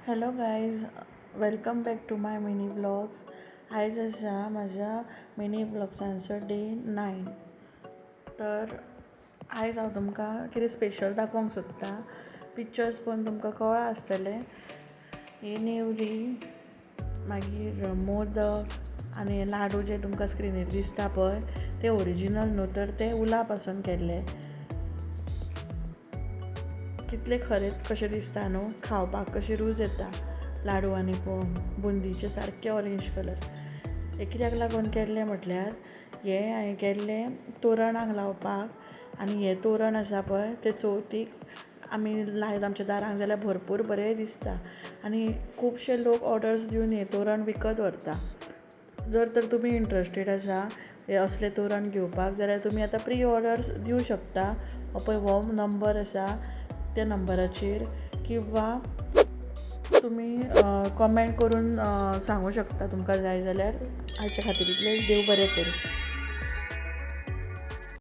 Hello guys, welcome back to my mini blogs. आयज आसा म्हज्या मिनी ब्लॉग्सांचो डे 9. तर आयज हांव तुमकां कितें स्पेशल दाखोवंक सोदतां. पिक्चर्स पळोवन तुमकां कळ्ळां आसतलें. ही नेवरी, मागीर मोदक आनी लाडू जे तुमकां स्क्रिनीर दिसता पळय ते ओरिजिनल न्हू, तर ते उला पासून केल्ले. कितले खरें कशें दिसता न्हू, खावपाक कशी रूच येता लाडू आनी पळोवन. बुंदीचे सारके ऑरेंज कलर. कित्याक लागून केल्ले म्हटल्यार हांवें केल्लें तोरणाक लावपाक. आनी हें तोरण आसा पळय तें चवथीक आमी लायत आमच्या दारांक जाल्यार भरपूर बरें दिसता. आनी खुबशे लोक ऑर्डर्स दिवन हें तोरण विकत व्हरता. जर तर तुमी इंट्रस्टेड आसा हे असले तोरण घेवपाक, जाल्यार तुमी आतां प्री ऑर्डर्स दिवं शकता. हो नंबर आसा त्या नंबराचेर, किंवा तुमी कमेंट करून सांगूं शकता तुमकां जाय जाल्यार. हाचे खातीर इतलें. देव बरें करूं.